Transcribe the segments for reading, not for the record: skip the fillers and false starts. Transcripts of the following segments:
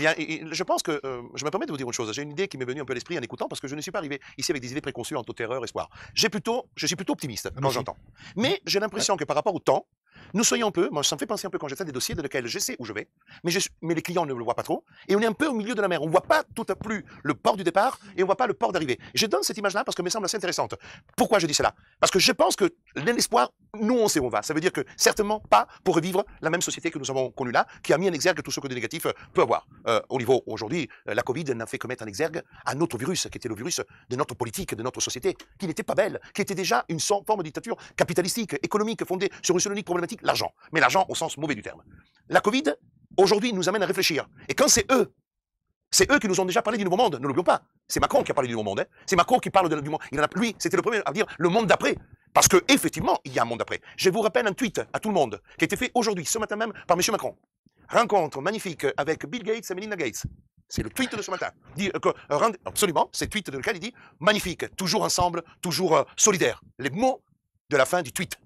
Je pense que, je me permets de vous dire une chose, j'ai une idée qui m'est venue un peu à l'esprit en écoutant, parce que je ne suis pas arrivé ici avec des idées préconçues entre terreur et espoir. Je suis plutôt optimiste Ah, moi quand aussi. j'entends. Mais j'ai l'impression que par rapport au temps, nous soyons un peu, moi ça me fait penser un peu quand j'essaie des dossiers dans lesquels je sais où je vais, mais les clients ne le voient pas trop, et on est un peu au milieu de la mer, on ne voit pas tout à plus le port du départ, et on ne voit pas le port d'arrivée. Je donne cette image-là parce qu'elle me semble assez intéressante. Pourquoi je dis cela? Parce que je pense que l'espoir, nous on sait où on va. Ça veut dire que certainement pas pour revivre la même société que nous avons connue là, qui a mis en exergue tout ce que de négatif peut avoir. Au niveau, aujourd'hui, la Covid n'a fait que mettre en exergue un autre virus, qui était le virus de notre politique, de notre société, qui n'était pas belle, qui était déjà une forme de dictature capitalistique, économique, fondée sur une seule unique problématique, l'argent. Mais l'argent au sens mauvais du terme. La Covid, aujourd'hui, nous amène à réfléchir. Et quand c'est eux qui nous ont déjà parlé du nouveau monde, ne l'oublions pas. C'est Macron qui a parlé du nouveau monde. Hein. C'est Macron qui parle du monde. Lui, c'était le premier à dire le monde d'après. Parce qu'effectivement, il y a un monde d'après. Je vous rappelle un tweet à tout le monde qui a été fait aujourd'hui, ce matin même, par M. Macron. Rencontre magnifique avec Bill Gates et Melinda Gates. C'est le tweet de ce matin. Absolument, c'est le tweet dans lequel il dit magnifique, toujours ensemble, toujours solidaires. Les mots de la fin du tweet.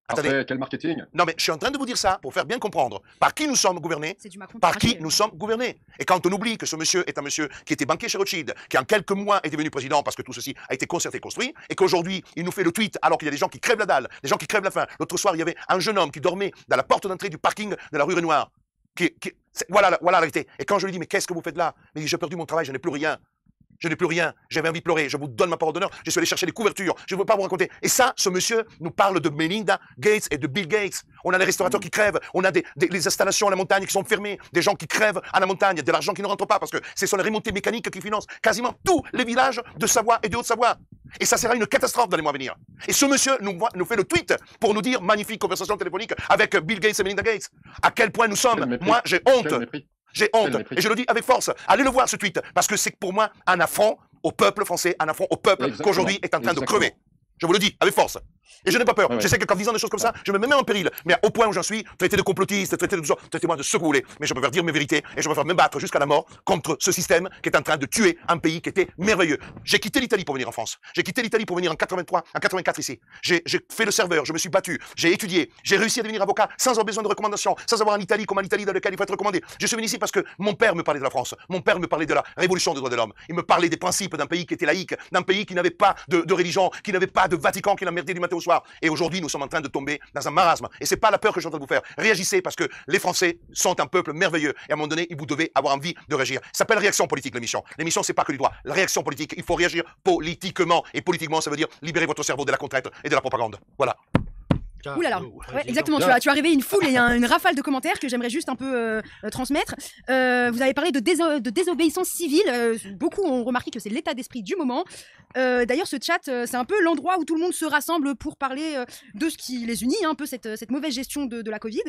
Attendez. Parfait, quel marketing? Non, mais je suis en train de vous dire ça pour faire bien comprendre par qui nous sommes gouvernés, Du par qui nous sommes gouvernés. Et quand on oublie que ce monsieur est un monsieur qui était banquier chez Rothschild, qui en quelques mois est devenu président parce que tout ceci a été concerté et construit, et qu'aujourd'hui il nous fait le tweet alors qu'il y a des gens qui crèvent la dalle, des gens qui crèvent la faim. L'autre soir, il y avait un jeune homme qui dormait dans la porte d'entrée du parking de la rue Renoir. Voilà la vérité. Et quand je lui dis, mais qu'est-ce que vous faites là? Il dit, j'ai perdu mon travail, je n'ai plus rien. Je n'ai plus rien, j'avais envie de pleurer, je vous donne ma parole d'honneur, je suis allé chercher des couvertures, je ne veux pas vous raconter. Et ça, ce monsieur nous parle de Melinda Gates et de Bill Gates. On a les restaurateurs qui crèvent, on a les installations à la montagne qui sont fermées, des gens qui crèvent à la montagne, de l'argent qui ne rentre pas parce que ce sont les remontées mécaniques qui financent quasiment tous les villages de Savoie et de Haute-Savoie. Et ça sera une catastrophe dans les mois à venir. Et ce monsieur nous fait le tweet pour nous dire magnifique conversation téléphonique avec Bill Gates et Melinda Gates. À quel point nous sommes. Moi, j'ai honte. J'ai honte. Et je le dis avec force. Allez le voir ce tweet. Parce que c'est pour moi un affront au peuple français, un affront au peuple qu'aujourd'hui est en train de crever. Je vous le dis, avec force. Et je n'ai pas peur. Je sais qu'en disant des choses comme ça, je me mets même en péril. Mais au point où j'en suis, traité de complotiste, traité de tout ça, traitez-moi de ce que vous voulez. Mais je préfère dire mes vérités et je préfère me battre jusqu'à la mort contre ce système qui est en train de tuer un pays qui était merveilleux. J'ai quitté l'Italie pour venir en France. J'ai quitté l'Italie pour venir en 83, en 84 ici. J'ai fait le serveur, je me suis battu, j'ai étudié, j'ai réussi à devenir avocat sans avoir besoin de recommandations, sans avoir en Italie comme en Italie dans lequel il faut être recommandé. Je suis venu ici parce que mon père me parlait de la France. Mon père me parlait de la révolution des droits de l'homme. Il me parlait des principes d'un pays qui était laïque, d'un pays qui n'avait pas de religion, qui n'avait pas de Vatican, qui l'emmerdait du matin au soir. Et aujourd'hui, nous sommes en train de tomber dans un marasme. Et c'est pas la peur que je suis en train de vous faire. Réagissez parce que les Français sont un peuple merveilleux. Et à un moment donné, vous devez avoir envie de réagir. Ça s'appelle réaction politique, l'émission. L'émission, c'est pas que du droit. La réaction politique, il faut réagir politiquement. Et politiquement, ça veut dire libérer votre cerveau de la contrainte et de la propagande. Voilà. Ouh là là, ouais, exactement, tu as réveillé une foule et une rafale de commentaires que j'aimerais juste un peu transmettre. Vous avez parlé de désobéissance civile, beaucoup ont remarqué que c'est l'état d'esprit du moment. D'ailleurs ce chat, c'est un peu l'endroit où tout le monde se rassemble pour parler de ce qui les unit, un peu cette mauvaise gestion de la Covid.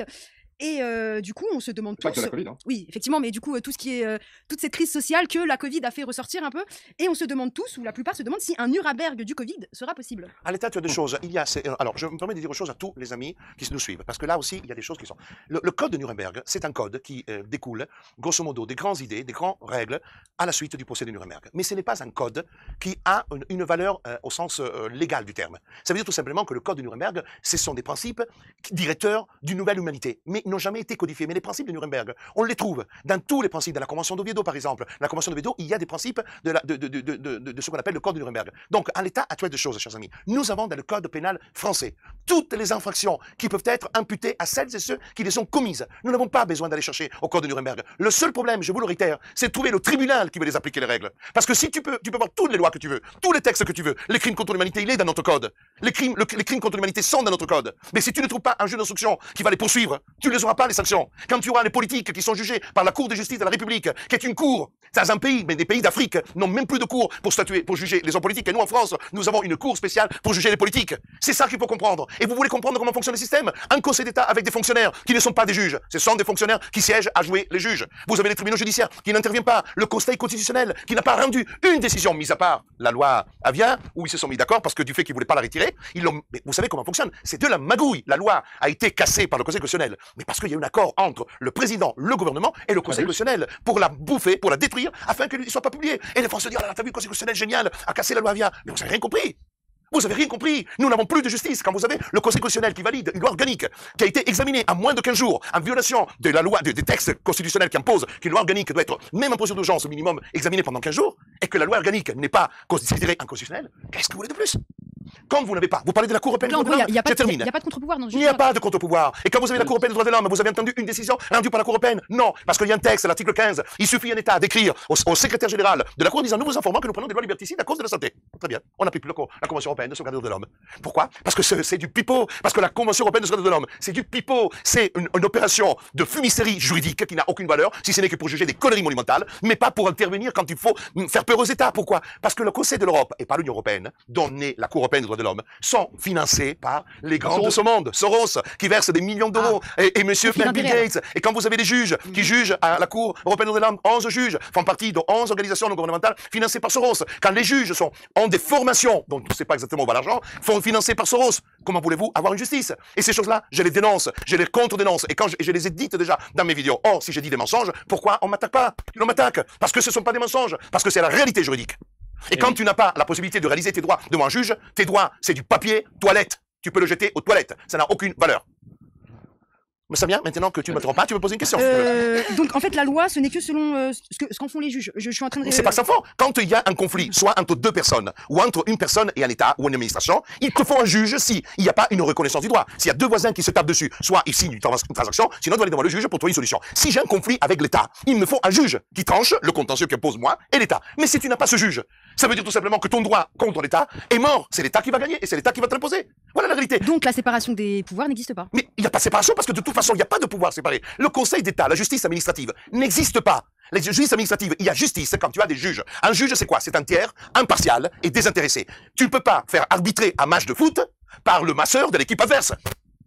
Et du coup, on se demande tous. Pas que de la Covid, hein. Oui, effectivement, mais du coup, tout ce qui est toute cette crise sociale que la Covid a fait ressortir un peu, et on se demande tous, ou la plupart se demandent si un Nuremberg du Covid sera possible. À l'état, tu as deux choses. Alors, je me permets de dire une chose à tous les amis qui nous suivent, parce que là aussi, il y a des choses qui sont. Le code de Nuremberg, c'est un code qui découle, grosso modo, des grandes idées, des grandes règles à la suite du procès de Nuremberg. Mais ce n'est pas un code qui a une valeur au sens légal du terme. Ça veut dire tout simplement que le code de Nuremberg, ce sont des principes directeurs d'une nouvelle humanité. Mais n'ont jamais été codifiés. Mais les principes de Nuremberg, on les trouve dans tous les principes de la Convention d'Oviedo, par exemple. La Convention d'Oviedo, il y a des principes de ce qu'on appelle le Code de Nuremberg. Donc, en l'état actuel des choses, chers amis, nous avons dans le Code pénal français toutes les infractions qui peuvent être imputées à celles et ceux qui les ont commises. Nous n'avons pas besoin d'aller chercher au Code de Nuremberg. Le seul problème, je vous le réitère, c'est de trouver le tribunal qui veut les appliquer les règles. Parce que si tu peux voir toutes les lois que tu veux, tous les textes que tu veux, les crimes contre l'humanité, il est dans notre code. Les crimes contre l'humanité sont dans notre code. Mais si tu ne trouves pas un juge d'instruction qui va les poursuivre, tu ne les auras pas, les sanctions. Quand tu auras les politiques qui sont jugés par la Cour de justice de la République, qui est une cour, dans un pays, mais des pays d'Afrique n'ont même plus de cour pour juger les hommes politiques. Et nous, en France, nous avons une cour spéciale pour juger les politiques. C'est ça qu'il faut comprendre. Et vous voulez comprendre comment fonctionne le système? Un conseil d'État avec des fonctionnaires qui ne sont pas des juges. Ce sont des fonctionnaires qui siègent à jouer les juges. Vous avez les tribunaux judiciaires qui n'interviennent pas. Le Conseil constitutionnel qui n'a pas rendu une décision, mis à part la loi Avia, où ils se sont mis d'accord parce que du fait qu'ils ne voulaient pas la retirer, mais vous savez comment fonctionne? C'est de la magouille. La loi a été cassée par le Conseil constitutionnel. Mais parce qu'il y a eu un accord entre le président, le gouvernement et le Conseil constitutionnel pour la bouffer, pour la détruire, afin qu'elle ne soit pas publiée. Et les Français se disent, oh là là, t'as vu le Conseil constitutionnel génial, a cassé la loi Avia. Mais vous n'avez rien compris. Vous avez rien compris. Nous n'avons plus de justice. Quand vous avez le Conseil constitutionnel qui valide une loi organique qui a été examinée en moins de 15 jours, en violation de la loi, des textes constitutionnels qui imposent qu'une loi organique doit être, même en procédure d'urgence au minimum, examinée pendant 15 jours, et que la loi organique n'est pas considérée inconstitutionnelle, qu'est-ce que vous voulez de plus? Quand vous n'avez pas, vous parlez de la Cour européenne des droits de l'homme, je termine. Il n'y a pas de contre-pouvoir dans ce Il n'y a pas de contre-pouvoir. Et quand vous avez la Cour européenne des droits de l'homme, vous avez entendu une décision rendue par la Cour européenne? Non, parce qu'il y a un texte, l'article 15. Il suffit un État d'écrire au secrétaire général de la Cour en disant: nous vous informons que nous prenons des lois liberticides à cause de la santé. Très bien. On n'applique plus la Convention européenne de sauvegarde de l'homme. Pourquoi? Parce que c'est du pipeau. Parce que la Convention européenne de sauvegarde de l'homme, c'est du pipeau. C'est une opération de fumisterie juridique qui n'a aucune valeur, si ce n'est que pour juger des conneries monumentales, mais pas pour intervenir quand il faut faire peur aux États. Pourquoi? Parce que le Conseil de l'Europe et pas l'Union européenne, dont naît la Cour européenne des droits de l'homme, sont financés par les grands de ce monde, Soros, qui verse des millions d'euros, et monsieur Bill Gates. Et quand vous avez des juges qui jugent à la Cour européenne des droits de l'homme, 11 juges font partie de 11 organisations non gouvernementales financées par Soros. Quand les juges ont des formations, dont je ne sais pas exactement où va l'argent, sont financées par Soros, comment voulez-vous avoir une justice? Et ces choses-là, je les dénonce, je les contre-dénonce, et quand je les ai dites déjà dans mes vidéos. Or, si j'ai dit des mensonges, pourquoi on m'attaque pas? On m'attaque parce que ce ne sont pas des mensonges, parce que c'est la réalité juridique. Et quand tu n'as pas la possibilité de réaliser tes droits devant un juge, tes droits, c'est du papier toilette. Tu peux le jeter aux toilettes. Ça n'a aucune valeur. Mais Samia, maintenant que tu ne me trompes pas, tu me poses une question. Donc en fait, la loi, ce n'est que selon ce qu'en font les juges. Je suis en train de... C'est pas ça fort. Quand il y a un conflit, soit entre deux personnes, ou entre une personne et un État, ou une administration, il te faut un juge s'il n'y a pas une reconnaissance du droit. S'il y a deux voisins qui se tapent dessus, soit ils signent une transaction, sinon ils doivent aller devant le juge pour trouver une solution. Si j'ai un conflit avec l'État, il me faut un juge qui tranche le contentieux qu'impose moi et l'État. Mais si tu n'as pas ce juge, ça veut dire tout simplement que ton droit contre l'État est mort. C'est l'État qui va gagner et c'est l'État qui va te l'imposer. Voilà la réalité. Donc la séparation des pouvoirs n'existe pas. Mais il n'y a pas de séparation parce que de toute façon, il n'y a pas de pouvoir séparé. Le Conseil d'État, la justice administrative, n'existe pas. La justice administrative, il y a justice quand tu as des juges. Un juge, c'est quoi? C'est un tiers, impartial et désintéressé. Tu ne peux pas faire arbitrer un match de foot par le masseur de l'équipe adverse.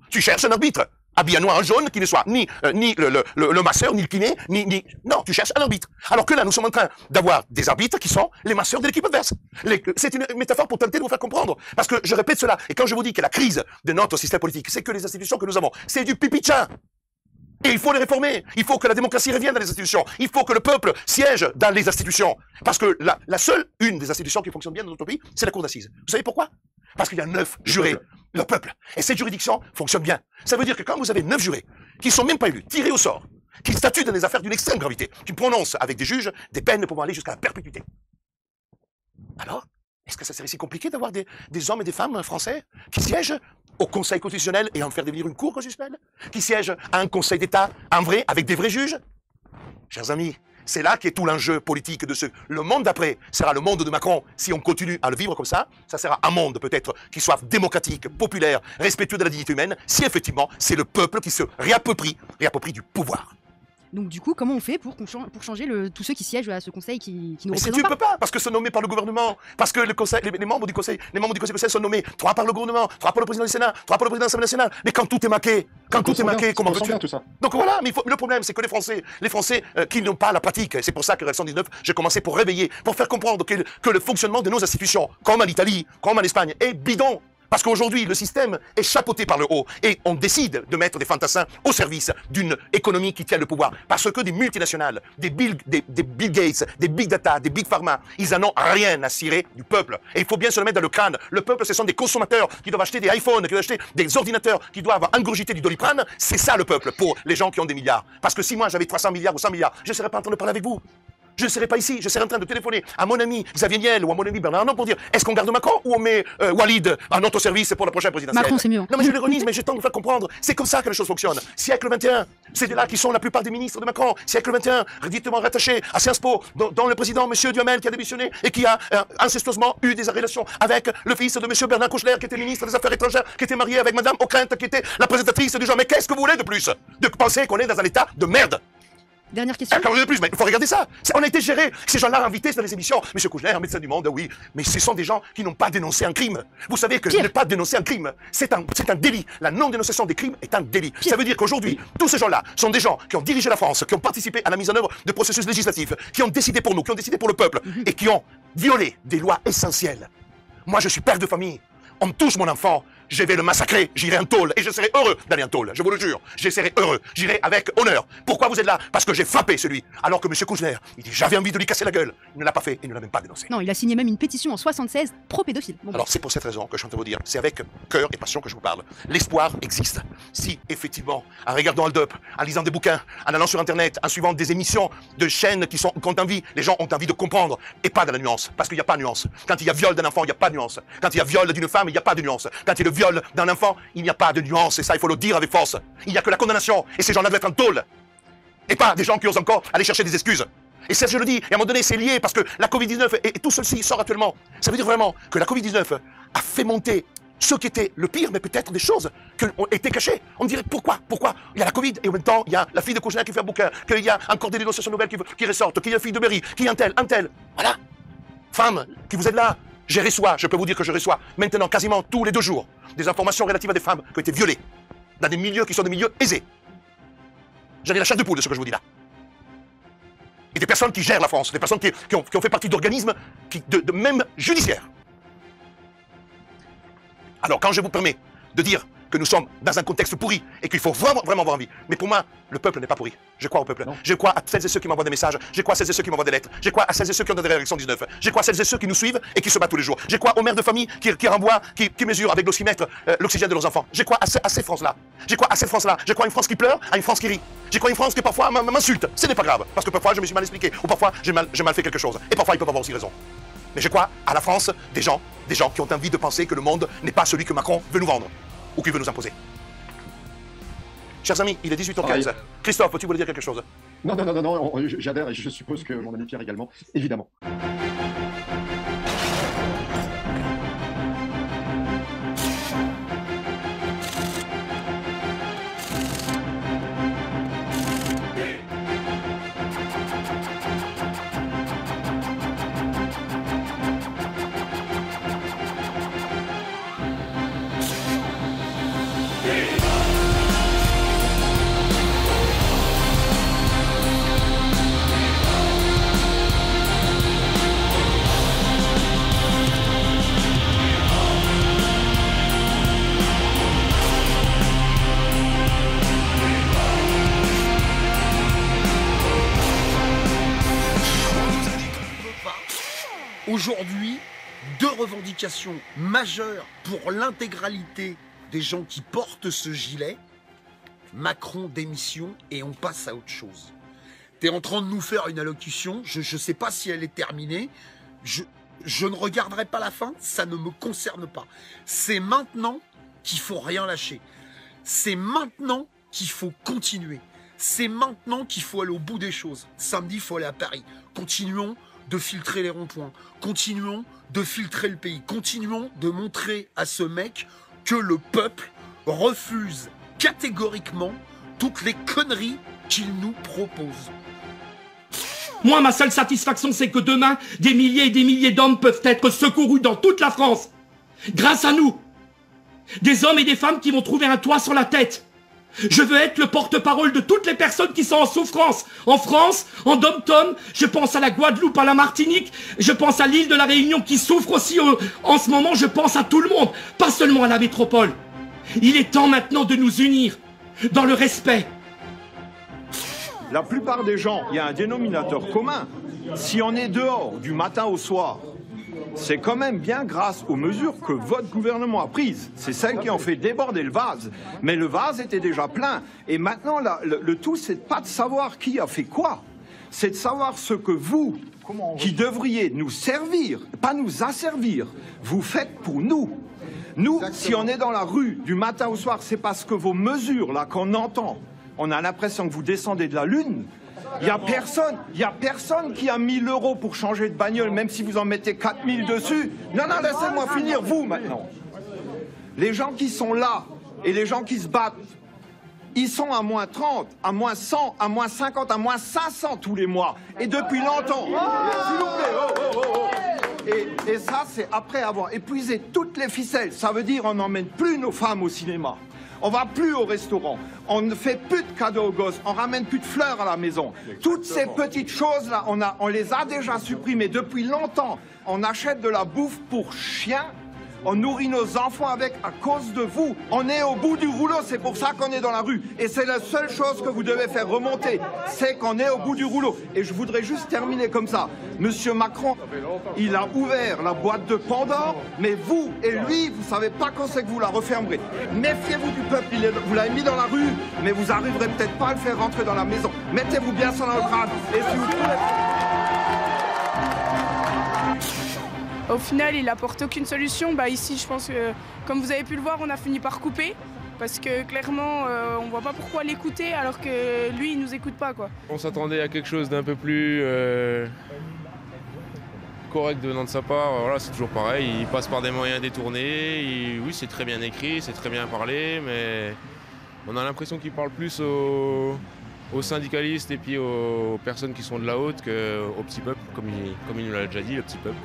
Tu cherches un arbitre. Habillé en noir, en jaune, qui ne soit ni le masseur, ni le kiné, ni... Non, tu cherches un arbitre. Alors que là, nous sommes en train d'avoir des arbitres qui sont les masseurs de l'équipe adverse. C'est une métaphore pour tenter de vous faire comprendre. Parce que je répète cela. Et quand je vous dis que la crise de notre système politique, c'est que les institutions que nous avons, c'est du pipi de chat. Et il faut les réformer. Il faut que la démocratie revienne dans les institutions. Il faut que le peuple siège dans les institutions. Parce que la seule, une des institutions qui fonctionne bien dans notre pays, c'est la cour d'assises. Vous savez pourquoi? Parce qu'il y a 9 jurés, le peuple. Et cette juridiction fonctionne bien. Ça veut dire que quand vous avez 9 jurés, qui ne sont même pas élus, tirés au sort, qui statuent dans des affaires d'une extrême gravité, qui prononcent avec des juges des peines pouvant aller jusqu'à la perpétuité. Alors, est-ce que ça serait si compliqué d'avoir des hommes et des femmes français qui siègent au Conseil constitutionnel et en faire devenir une cour constitutionnelle? Qui siègent à un Conseil d'État, en vrai, avec des vrais juges? Chers amis, c'est là qu'est tout l'enjeu politique de ce... Le monde d'après sera le monde de Macron. Si on continue à le vivre comme ça sera un monde peut-être qui soit démocratique, populaire, respectueux de la dignité humaine, si effectivement c'est le peuple qui se réapproprie du pouvoir. Donc du coup, comment on fait pour changer tous ceux qui siègent à ce conseil qui nous représentent tu ne peux pas, parce que c'est nommé par le gouvernement, parce que les membres du conseil constitutionnel sont nommés 3 par le gouvernement, 3 par le président du Sénat, 3 par le président de l'Assemblée nationale. Mais quand tout est maqué, comment peux-tu... Donc voilà, mais le problème, c'est que les Français qui n'ont pas la pratique, c'est pour ça que Réaction 19, j'ai commencé pour réveiller, pour faire comprendre que le fonctionnement de nos institutions, comme en Italie, comme en Espagne, est bidon. Parce qu'aujourd'hui, le système est chapeauté par le haut et on décide de mettre des fantassins au service d'une économie qui tient le pouvoir. Parce que des multinationales, des Bill Gates, des Big Data, des Big Pharma, ils n'en ont rien à cirer du peuple. Et il faut bien se le mettre dans le crâne. Le peuple, ce sont des consommateurs qui doivent acheter des iPhones, qui doivent acheter des ordinateurs, qui doivent ingurgiter du Doliprane. C'est ça le peuple pour les gens qui ont des milliards. Parce que si moi j'avais 300 milliards ou 100 milliards, je ne serais pas en train de parler avec vous. Je ne serais pas ici, je serais en train de téléphoner à mon ami Xavier Niel ou à mon ami Bernard Arnault pour dire est-ce qu'on garde Macron ou on met Walid à notre service pour la prochaine présidentielle? Macron, c'est mieux. Non mais je l'ironise, mais je tente de vous faire comprendre. C'est comme ça que les choses fonctionnent. Siècle 21, c'est de là qui sont la plupart des ministres de Macron. Siècle 21, directement rattaché à Sciences Po, dont le président M. Duhamel qui a démissionné et qui a incestueusement eu des relations avec le fils de M. Bernard Kouchner qui était ministre des Affaires étrangères, qui était marié avec Mme Ockrent qui était la présentatrice du genre. Mais qu'est-ce que vous voulez de plus? De penser qu'on est dans un état de merde? Dernière question. Encore de plus, mais il faut regarder ça. On a été géré. Ces gens-là invités dans les émissions. Monsieur Kouchner, médecin du monde, oui. Mais ce sont des gens qui n'ont pas dénoncé un crime. Vous savez que ne pas dénoncer un crime, c'est un délit. La non-dénonciation des crimes est un délit. Ça veut dire qu'aujourd'hui, tous ces gens-là sont des gens qui ont dirigé la France, qui ont participé à la mise en œuvre de processus législatifs, qui ont décidé pour nous, qui ont décidé pour le peuple, et qui ont violé des lois essentielles. Moi, je suis père de famille. On me touche mon enfant. je vais le massacrer, j'irai en tôle, et je serai heureux d'aller en tôle, je vous le jure, je serai heureux, j'irai avec honneur. Pourquoi vous êtes là? Parce que j'ai frappé celui, alors que M. Kouchner, il dit j'avais envie de lui casser la gueule, il ne l'a pas fait, il ne l'a même pas dénoncé. Non, il a signé même une pétition en 76 pro-pédophile. Bon, alors c'est pour cette raison que je suis en train de vous dire, c'est avec cœur et passion que je vous parle. L'espoir existe. Si, effectivement, en regardant Hold Up, en lisant des bouquins, en allant sur Internet, en suivant des émissions de chaînes qui ont envie, les gens ont envie de comprendre, et pas de la nuance, parce qu'il n'y a pas de nuance. Quand il y a viol d'un enfant, il n'y a pas de nuance. Quand il y a viol d'une femme, il n'y a pas de nuance. Quand il y a le viol d'un enfant, il n'y a pas de nuance, et ça, il faut le dire avec force. Il n'y a que la condamnation, et ces gens-là doivent être en tôle. Et pas des gens qui osent encore aller chercher des excuses. Et ça, je le dis, et à un moment donné, c'est lié, parce que la Covid-19, et tout ceci sort actuellement. Ça veut dire vraiment que la Covid-19 a fait monter ce qui était le pire, mais peut-être des choses qui ont été cachées. On dirait pourquoi il y a la Covid, et en même temps, il y a la fille de Kouchner qui fait un bouquin, qu'il y a encore des dénonciations nouvelles qui ressortent, qu'il y a la fille de Berry, qu'il y a un tel. Voilà. Femmes qui vous êtes là, je peux vous dire que je reçois maintenant quasiment tous les 2 jours des informations relatives à des femmes qui ont été violées dans des milieux qui sont des milieux aisés. J'en ai la chair de poule de ce que je vous dis là. Et des personnes qui gèrent la France, des personnes qui ont fait partie d'organismes de même judiciaires. Alors quand je vous permets de dire que nous sommes dans un contexte pourri et qu'il faut vraiment avoir envie, mais pour moi, le peuple n'est pas pourri. Je crois au peuple. Non. Je crois à celles et ceux qui m'envoient des messages, je crois à celles et ceux qui m'envoient des lettres, je crois à celles et ceux qui ont des réactions 19, je crois à celles et ceux qui nous suivent et qui se battent tous les jours. Je crois aux mères de famille qui renvoient, qui mesurent avec l'oxymètre l'oxygène de leurs enfants. Je crois à ces France-là. Je crois à cette France-là. Je crois à une France qui pleure, à une France qui rit. Je crois à une France qui parfois m'insulte. Ce n'est pas grave, parce que parfois je me suis mal expliqué, ou parfois j'ai mal fait quelque chose. Et parfois ils peuvent avoir aussi raison. Mais je crois à la France des gens qui ont envie de penser que le monde n'est pas celui que Macron veut nous vendre, ou qu'il veut nous imposer. Chers amis, il est 18h15. Christophe, tu voulais dire quelque chose? Non, j'adhère et je suppose que mon ami Pierre également, évidemment. Aujourd'hui, 2 revendications majeures pour l'intégralité des gens qui portent ce gilet. Macron démission et on passe à autre chose. Tu es en train de nous faire une allocution, je ne sais pas si elle est terminée, je ne regarderai pas la fin, ça ne me concerne pas. C'est maintenant qu'il faut rien lâcher. C'est maintenant qu'il faut continuer. C'est maintenant qu'il faut aller au bout des choses. Samedi, il faut aller à Paris. Continuons de filtrer les ronds-points. Continuons de filtrer le pays. Continuons de montrer à ce mec que le peuple refuse catégoriquement toutes les conneries qu'il nous propose. Moi, ma seule satisfaction, c'est que demain, des milliers et des milliers d'hommes peuvent être secourus dans toute la France. Grâce à nous. Des hommes et des femmes qui vont trouver un toit sur la tête. Je veux être le porte-parole de toutes les personnes qui sont en souffrance. En France, en Dom-Tom, je pense à la Guadeloupe, à la Martinique, je pense à l'île de la Réunion qui souffre aussi en ce moment, je pense à tout le monde, pas seulement à la métropole. Il est temps maintenant de nous unir dans le respect. La plupart des gens, il y a un dénominateur commun. Si on est dehors du matin au soir, c'est quand même bien grâce aux mesures que votre gouvernement a prises. C'est celles qui ont fait déborder le vase. Mais le vase était déjà plein. Et maintenant, le tout, c'est pas de savoir qui a fait quoi. C'est de savoir ce que vous, qui devriez nous servir, pas nous asservir, vous faites pour nous. Nous, exactement. Si on est dans la rue du matin au soir, c'est parce que vos mesures, là, qu'on entend, on a l'impression que vous descendez de la Lune. Il n'y a personne qui a 1000 € pour changer de bagnole, même si vous en mettez 4000 dessus. Non, laissez-moi finir, vous, maintenant. Les gens qui sont là et les gens qui se battent, ils sont à moins 30, à moins 100, à moins 50, à moins 500 tous les mois. Et depuis longtemps. S'il vous plaît. Et ça, c'est après avoir épuisé toutes les ficelles. Ça veut dire on n'emmène plus nos femmes au cinéma. On va plus au restaurant, on ne fait plus de cadeaux aux gosses, on ramène plus de fleurs à la maison. Toutes ces petites choses-là, on les a déjà supprimées depuis longtemps. On achète de la bouffe pour chiens, On nourrit nos enfants avec à cause de vous. On est au bout du rouleau, c'est pour ça qu'on est dans la rue. Et c'est la seule chose que vous devez faire remonter, c'est qu'on est au bout du rouleau. Et je voudrais juste terminer comme ça. Monsieur Macron, il a ouvert la boîte de Pandore, mais vous et lui, vous savez pas quand c'est que vous la refermerez. Méfiez-vous du peuple, vous l'avez mis dans la rue, mais vous arriverez peut-être pas à le faire rentrer dans la maison. Mettez-vous bien ça dans le crâne. Et si vous trouvez... Au final, il apporte aucune solution. Ici, je pense que, comme vous avez pu le voir, on a fini par couper. Parce que clairement, on voit pas pourquoi l'écouter alors que lui, il nous écoute pas, quoi. On s'attendait à quelque chose d'un peu plus correct venant de sa part. Voilà, c'est toujours pareil. Il passe par des moyens détournés. Oui, c'est très bien écrit, c'est très bien parlé, mais on a l'impression qu'il parle plus aux syndicalistes et puis aux personnes qui sont de la haute qu'au petit peuple, comme il nous l'a déjà dit, le petit peuple.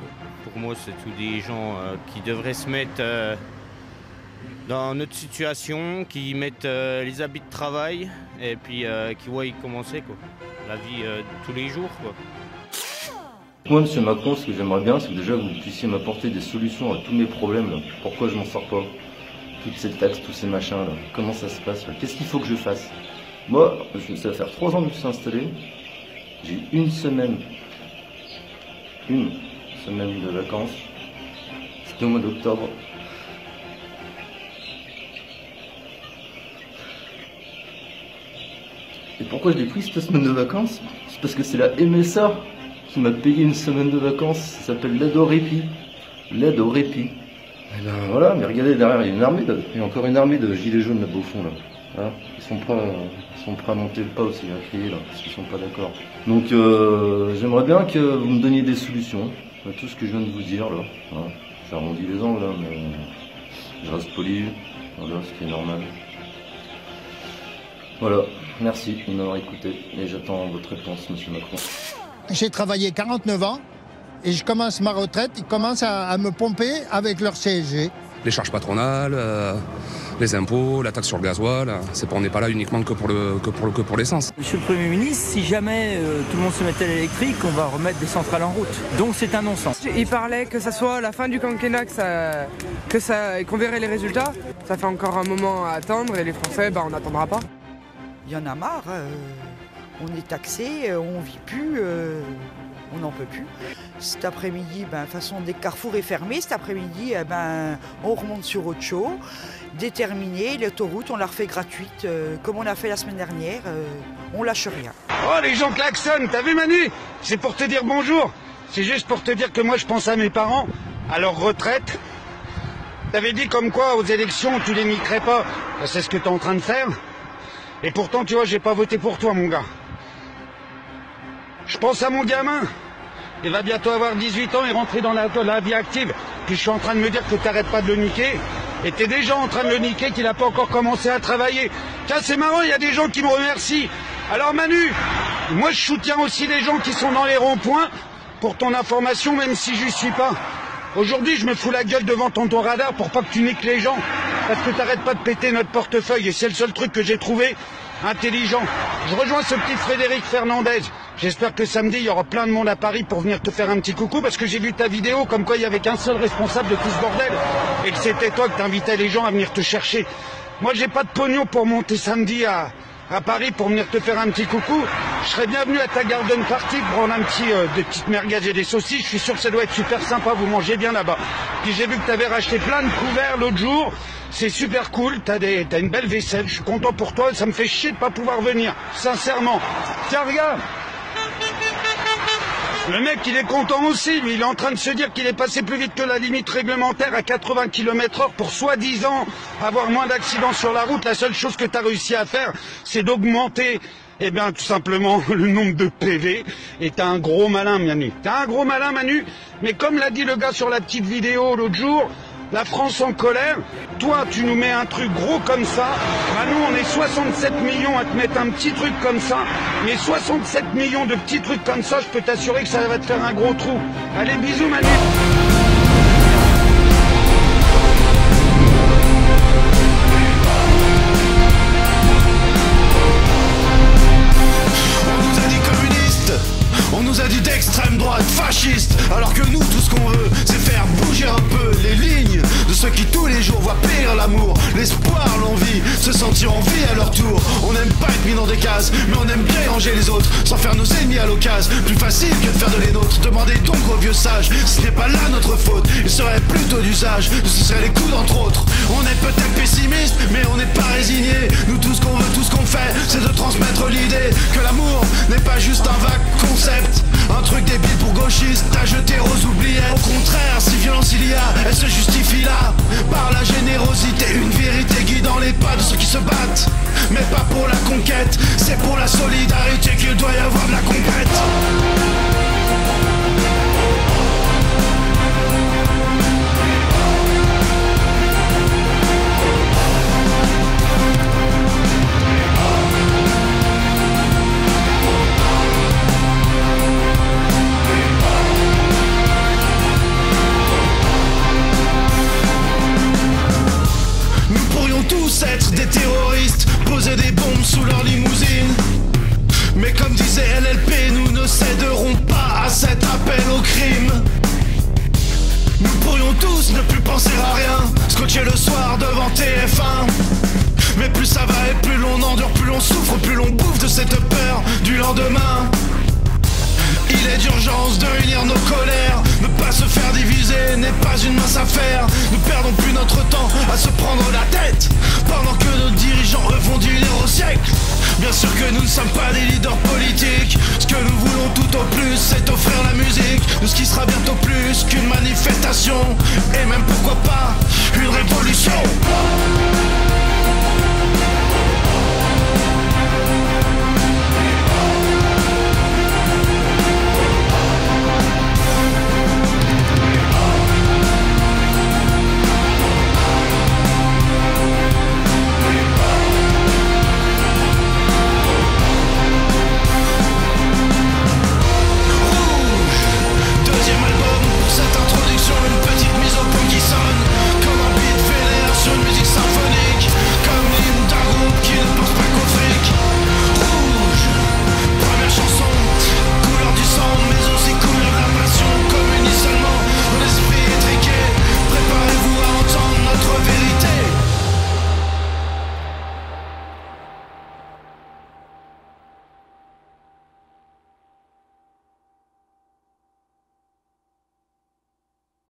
Pour moi, c'est tous des gens qui devraient se mettre dans notre situation, qui mettent les habits de travail et puis qui voient y commencer, quoi. La vie de tous les jours, quoi. Moi, monsieur Macron, ce que j'aimerais bien, c'est que déjà vous puissiez m'apporter des solutions à tous mes problèmes. Là. Pourquoi je m'en sors pas? Toutes ces taxes, tous ces machins là. Comment ça se passe? Qu'est-ce qu'il faut que je fasse? Moi, ça va faire 3 ans que je suis installé. J'ai une semaine de vacances. C'était au mois d'octobre. Et pourquoi je l'ai pris cette semaine de vacances? C'est parce que c'est la MSA qui m'a payé une semaine de vacances. Ça s'appelle l'aide au répit. L'aide au répit. Et ben voilà, mais regardez derrière, il y a une armée, il y a encore une armée de gilets jaunes là-bas au fond là. Voilà. Ils sont prêts à monter le pas aussi, à crier là, parce qu'ils sont pas d'accord. Donc j'aimerais bien que vous me donniez des solutions à tout ce que je viens de vous dire là. Voilà. J'arrondis les angles là, mais je reste poli, voilà, ce qui est normal. Voilà, merci de m'avoir écouté et j'attends votre réponse, monsieur Macron. J'ai travaillé 49 ans et je commence ma retraite, ils commencent à me pomper avec leur CSG. Les charges patronales, les impôts, la taxe sur le gasoil, on n'est pas là uniquement que pour l'essence. Monsieur le Premier ministre, si jamais tout le monde se mettait à l'électrique, on va remettre des centrales en route. Donc c'est un non-sens. Il parlait que ça soit la fin du quinquennat qu'on verrait les résultats. Ça fait encore un moment à attendre et les Français, on n'attendra pas. Il y en a marre, on est taxé, on vit plus, on n'en peut plus. Cet après-midi, de toute façon, dès que Carrefour est fermé, cet après-midi, on remonte sur autre chose. Déterminé, l'autoroute, on la refait gratuite, comme on a fait la semaine dernière, on lâche rien. Oh, les gens klaxonnent, t'as vu Manu? C'est pour te dire bonjour. C'est juste pour te dire que moi, je pense à mes parents, à leur retraite. T'avais dit comme quoi, aux élections, tu les niquerais pas. C'est ce que t'es en train de faire. Et pourtant, tu vois, j'ai pas voté pour toi, mon gars. Je pense à mon gamin. Il va bientôt avoir 18 ans et rentrer dans la vie active. Puis je suis en train de me dire que t'arrêtes pas de le niquer. Et t'es déjà en train de le niquer, qu'il n'a pas encore commencé à travailler. Tiens, c'est marrant, il y a des gens qui me remercient. Alors Manu, moi je soutiens aussi les gens qui sont dans les ronds-points, pour ton information, même si je suis pas. Aujourd'hui, je me fous la gueule devant ton radar pour pas que tu niques les gens. Parce que t'arrêtes pas de péter notre portefeuille. Et c'est le seul truc que j'ai trouvé intelligent. Je rejoins ce petit Frédéric Fernandez. J'espère que samedi, il y aura plein de monde à Paris pour venir te faire un petit coucou, parce que j'ai vu ta vidéo comme quoi il y avait qu'un seul responsable de tout ce bordel, et que c'était toi que t'invitais les gens à venir te chercher. Moi, j'ai pas de pognon pour monter samedi à Paris pour venir te faire un petit coucou. Je serais bienvenu à ta garden party pour prendre des petites merguez et des saucisses. Je suis sûr que ça doit être super sympa, vous mangez bien là-bas. Puis j'ai vu que t'avais racheté plein de couverts l'autre jour. C'est super cool, t'as une belle vaisselle, je suis content pour toi, ça me fait chier de pas pouvoir venir, sincèrement. Tiens, regarde. Le mec, il est content aussi, lui, il est en train de se dire qu'il est passé plus vite que la limite réglementaire à 80 km/h pour soi-disant avoir moins d'accidents sur la route. La seule chose que tu as réussi à faire, c'est d'augmenter, tout simplement, le nombre de PV. Et t'es un gros malin, Manu. T'es un gros malin, Manu. Mais comme l'a dit le gars sur la petite vidéo l'autre jour, la France en colère, toi tu nous mets un truc gros comme ça, nous on est 67 millions à te mettre un petit truc comme ça, mais 67 millions de petits trucs comme ça, je peux t'assurer que ça va te faire un gros trou. Allez, bisous Manu. On nous a dit d'extrême droite, fasciste, alors que nous, tout ce qu'on veut, c'est faire bouger un peu les lignes de l'amour, l'espoir, l'envie, se sentir en vie à leur tour. On n'aime pas être mis dans des cases, mais on aime bien ranger les autres, sans faire nos ennemis à l'occasion. Plus facile que de faire de les nôtres. Demandez donc aux vieux sages, ce n'est pas là notre faute. Il serait plutôt d'usage de se serrer les coudes entre autres. On est peut-être pessimiste, mais on n'est pas résigné. Nous tout ce qu'on veut, tout ce qu'on fait, c'est de transmettre l'idée que l'amour n'est pas juste un vague concept, un truc débile pour gauchistes à jeter aux oubliettes. Au contraire, si violence il y a, elle se justifie là par la générosité, une vérité guidant les pas de ceux qui se battent. Mais pas pour la conquête, c'est pour la solidarité qu'il doit y avoir de la compète. Tous être des terroristes, poser des bombes sous leur limousine. Mais comme disait LLP, nous ne céderons pas à cet appel au crime. Nous pourrions tous ne plus penser à rien, scotcher le soir devant TF1. Mais plus ça va et plus l'on endure, plus l'on souffre, plus l'on bouffe de cette peur du lendemain. Il est d'urgence de unir nos colères. Ne pas se faire diviser n'est pas une mince affaire. Nous perdons plus notre temps à se prendre la tête, pendant que nos dirigeants eux vont dealer au siècle. Bien sûr que nous ne sommes pas des leaders politiques. Ce que nous voulons tout au plus, c'est offrir la musique de ce qui sera bientôt plus qu'une manifestation, et même pourquoi pas une révolution.